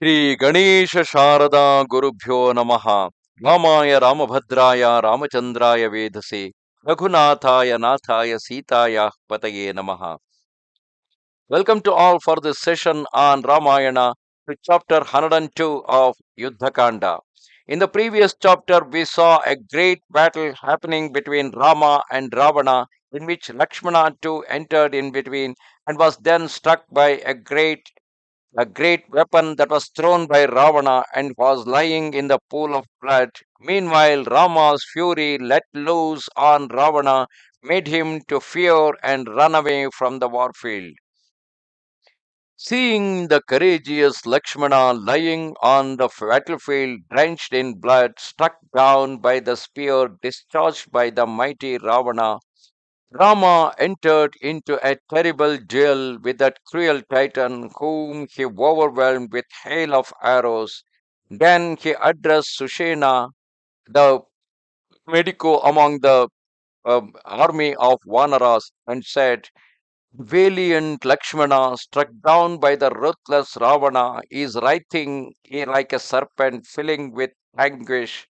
Shri Ganesha Sharada Gurubhyo Namaha Ramaya Ramabhadraya Ramachandraya Vedase Raghunathaya Nathaya Sitaya Pataye Namaha. Welcome to all for this session on Ramayana to chapter 102 of Yuddha Kanda. In the previous chapter, we saw a great battle happening between Rama and Ravana, in which Lakshmana too entered in between and was then struck by a great weapon that was thrown by Ravana and was lying in the pool of blood. Meanwhile, Rama's fury let loose on Ravana made him to fear and run away from the warfield. Seeing the courageous Lakshmana lying on the battlefield, drenched in blood, struck down by the spear discharged by the mighty Ravana, Rama entered into a terrible duel with that cruel Titan, whom he overwhelmed with hail of arrows. Then he addressed Sushena, the medico among the army of Vanaras, and said, Valiant Lakshmana, struck down by the ruthless Ravana, is writhing like a serpent, filling with anguish.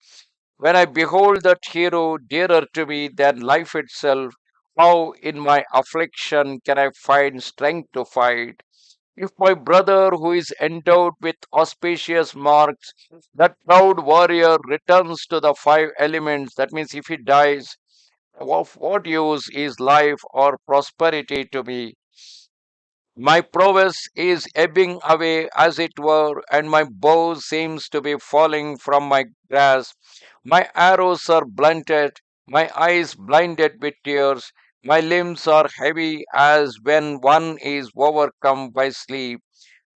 When I behold that hero dearer to me than life itself, how in my affliction can I find strength to fight? If my brother, who is endowed with auspicious marks, that proud warrior returns to the five elements, that means if he dies, of what use is life or prosperity to me? My prowess is ebbing away, as it were, and my bow seems to be falling from my grasp. My arrows are blunted, my eyes blinded with tears, my limbs are heavy as when one is overcome by sleep.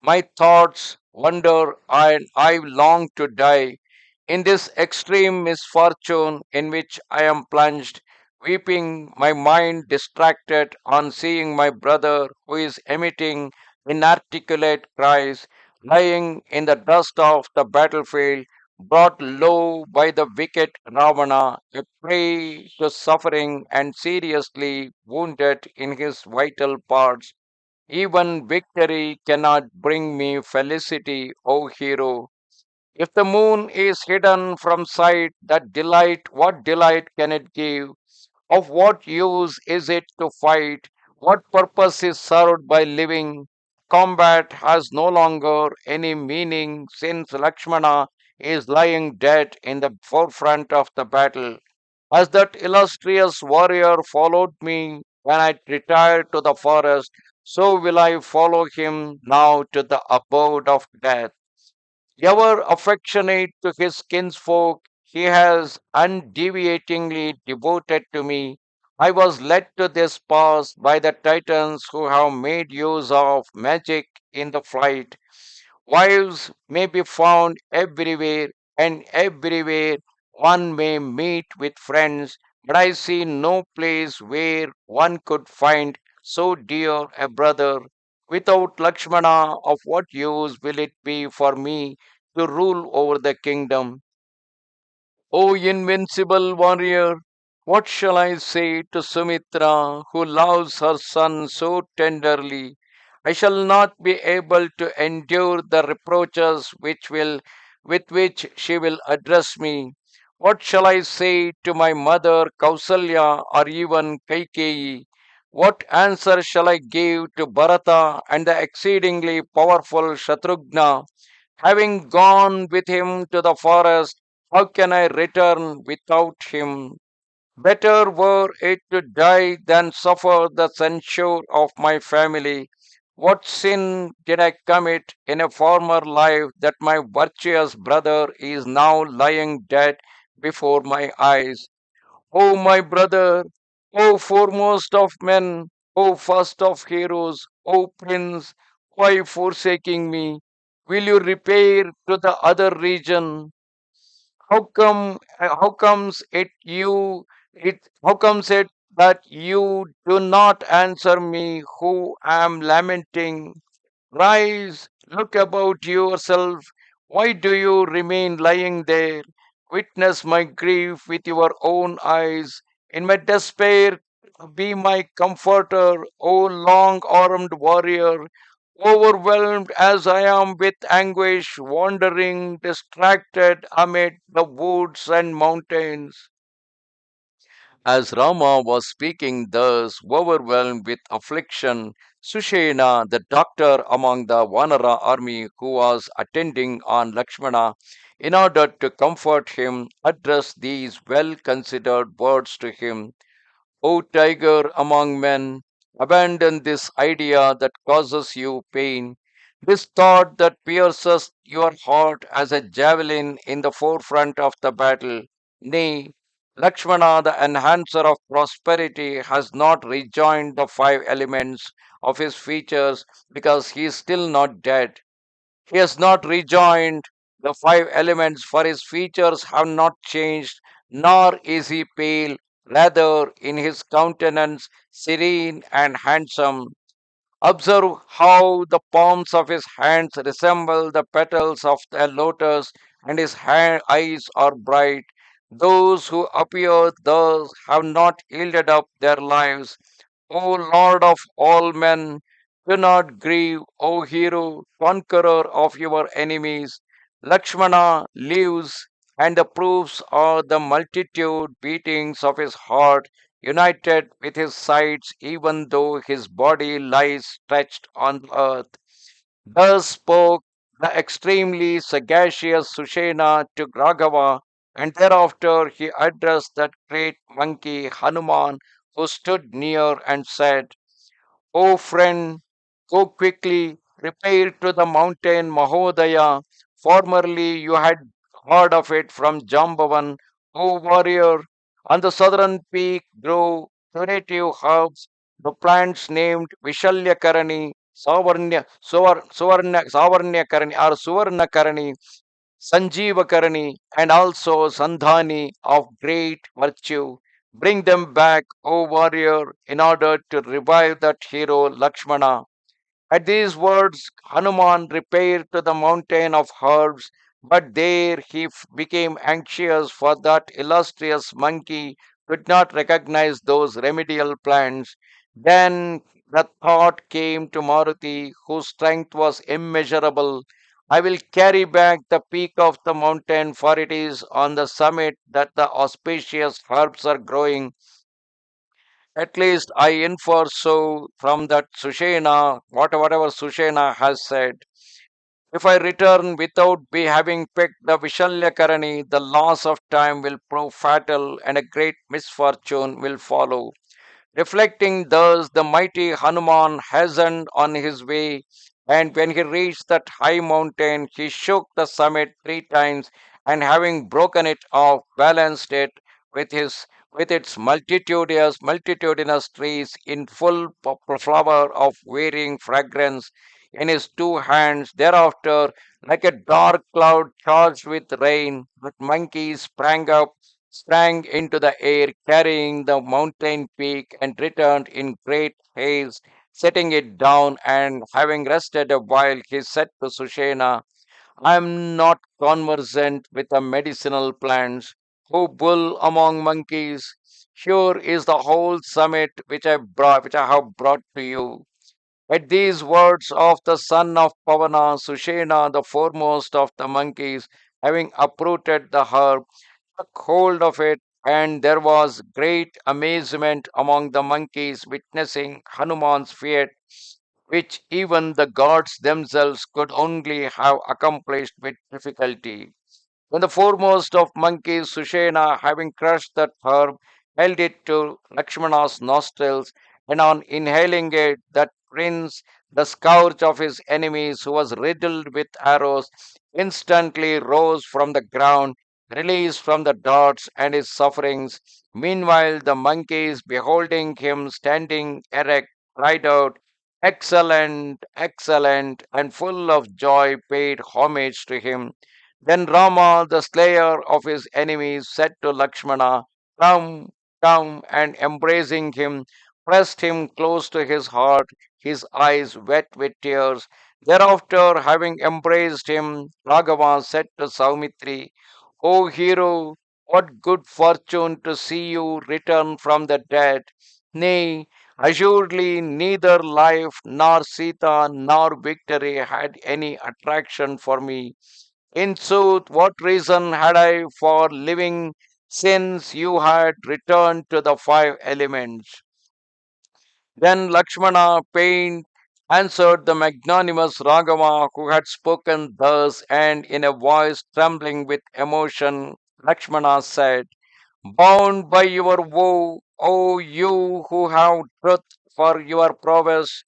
My thoughts wander, and I long to die. In this extreme misfortune in which I am plunged, weeping, my mind distracted on seeing my brother, who is emitting inarticulate cries, lying in the dust of the battlefield, brought low by the wicked Ravana, a prey to suffering and seriously wounded in his vital parts. Even victory cannot bring me felicity, O hero. If the moon is hidden from sight, that delight, what delight can it give? Of what use is it to fight? What purpose is served by living? Combat has no longer any meaning since Lakshmana is lying dead in the forefront of the battle. As that illustrious warrior followed me when I retired to the forest, so will I follow him now to the abode of death. Ever affectionate to his kinsfolk, he has undeviatingly devoted to me. I was led to this pass by the Titans who have made use of magic in the flight. Wives may be found everywhere, and everywhere one may meet with friends, but I see no place where one could find so dear a brother. Without Lakshmana, of what use will it be for me to rule over the kingdom? O invincible warrior, what shall I say to Sumitra, who loves her son so tenderly? I shall not be able to endure the reproaches with which she will address me. What shall I say to my mother Kausalya or even Kaikeyi? What answer shall I give to Bharata and the exceedingly powerful Shatrughna? Having gone with him to the forest, how can I return without him? Better were it to die than suffer the censure of my family. What sin did I commit in a former life that my virtuous brother is now lying dead before my eyes? O my brother, O foremost of men, O first of heroes, O prince, why forsaking me? Will you repair to the other region? How comes it that you do not answer me who am lamenting? Rise, look about yourself. Why do you remain lying there? Witness my grief with your own eyes. In my despair, be my comforter, O long armed warrior. overwhelmed as I am with anguish, wandering distracted amid the woods and mountains. As Rama was speaking thus, overwhelmed with affliction, Sushena, the doctor among the Vanara army who was attending on Lakshmana, in order to comfort him, addressed these well considered words to him. O tiger among men, abandon this idea that causes you pain, this thought that pierces your heart as a javelin in the forefront of the battle. Nay, Lakshmana, the enhancer of prosperity, has not rejoined the five elements of his features because he is still not dead. He has not rejoined the five elements, for his features have not changed, nor is he pale, rather, in his countenance, serene and handsome. Observe how the palms of his hands resemble the petals of a lotus, and his eyes are bright. Those who appear thus have not yielded up their lives. O Lord of all men, do not grieve, O hero, conqueror of your enemies. Lakshmana lives, and the proofs are the multitude beatings of his heart united with his sides, even though his body lies stretched on the earth. Thus spoke the extremely sagacious Sushena to Raghava, and thereafter he addressed that great monkey Hanuman, who stood near, and said, O friend, go quickly, repair to the mountain Mahodaya. Formerly you had heard of it from Jambavan. O warrior, on the southern peak grow curative herbs, the plants named Vishalyakarani, Savarnyakarani or Suvarnakarani, Sanjeevakarani, and also Sandhani of great virtue. Bring them back, O warrior, in order to revive that hero Lakshmana. At these words, Hanuman repaired to the mountain of herbs, but there he became anxious, for that illustrious monkey could not recognize those remedial plants. Then the thought came to Maruti, whose strength was immeasurable. I will carry back the peak of the mountain, for it is on the summit that the auspicious herbs are growing. At least I infer so from that Sushena, whatever Sushena has said. If I return without be having picked the Vishalyakarani, the loss of time will prove fatal and a great misfortune will follow. Reflecting thus, the mighty Hanuman hastened on his way, and when he reached that high mountain, he shook the summit three times, and having broken it off, balanced it with his with its multitudinous trees in full flower of varying fragrance in his two hands. Thereafter, like a dark cloud charged with rain, the monkey sprang into the air, carrying the mountain peak, and returned in great haste, setting it down. And having rested a while, he said to Sushena, I am not conversant with the medicinal plants. O bull among monkeys, here is the whole summit which I have brought to you. At these words of the son of Pavana, Sushena, the foremost of the monkeys, having uprooted the herb, took hold of it, and there was great amazement among the monkeys witnessing Hanuman's feat, which even the gods themselves could only have accomplished with difficulty. When the foremost of monkeys, Sushena, having crushed that herb, held it to Lakshmana's nostrils, and on inhaling it, that prince, the scourge of his enemies, who was riddled with arrows, instantly rose from the ground, released from the darts and his sufferings. Meanwhile, the monkeys, beholding him standing erect, cried out, Excellent, excellent, and full of joy paid homage to him. Then Rama, the slayer of his enemies, said to Lakshmana, Come, come, and embracing him, pressed him close to his heart, his eyes wet with tears. Thereafter, having embraced him, Raghava said to Saumitri, O hero, what good fortune to see you return from the dead. Nay, Assuredly, neither life nor Sita nor victory had any attraction for me. In sooth, what reason had I for living since you had returned to the five elements? Then Lakshmana, pained, answered the magnanimous Ragama, who had spoken thus, and in a voice trembling with emotion, Lakshmana said, bound by your woe, O you who have truth for your prowess,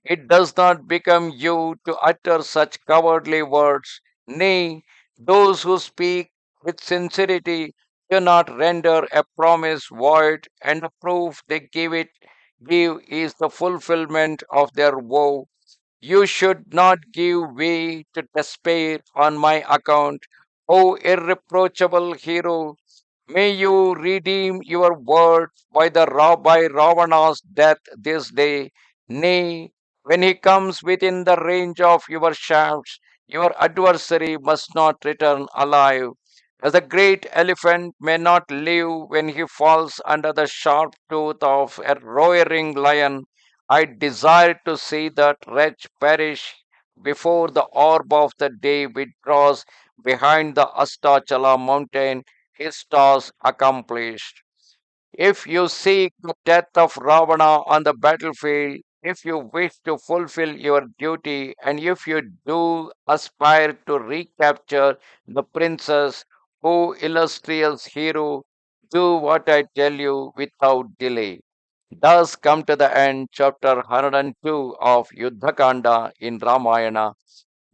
it does not become you to utter such cowardly words. Nay, those who speak with sincerity do not render a promise void, and the proof they give is the fulfillment of their vow. You should not give way to despair on my account, O irreproachable hero. May you redeem your word by Ravana's death this day. Nay, when he comes within the range of your shafts, your adversary must not return alive. As the great elephant may not live when he falls under the sharp tooth of a roaring lion, I desire to see that wretch perish before the orb of the day withdraws behind the Astachala mountain, his task accomplished. If you seek the death of Ravana on the battlefield, if you wish to fulfill your duty, and if you do aspire to recapture the princess, O illustrious hero, do what I tell you without delay. Thus come to the end, chapter 102 of Yuddha Kanda in Ramayana.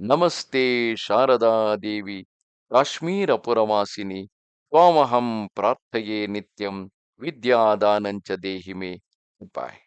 Namaste Sharada Devi Kashmira Puravasini Twamaham Prarthaye Nityam Vidya Danancha Dehime. Goodbye.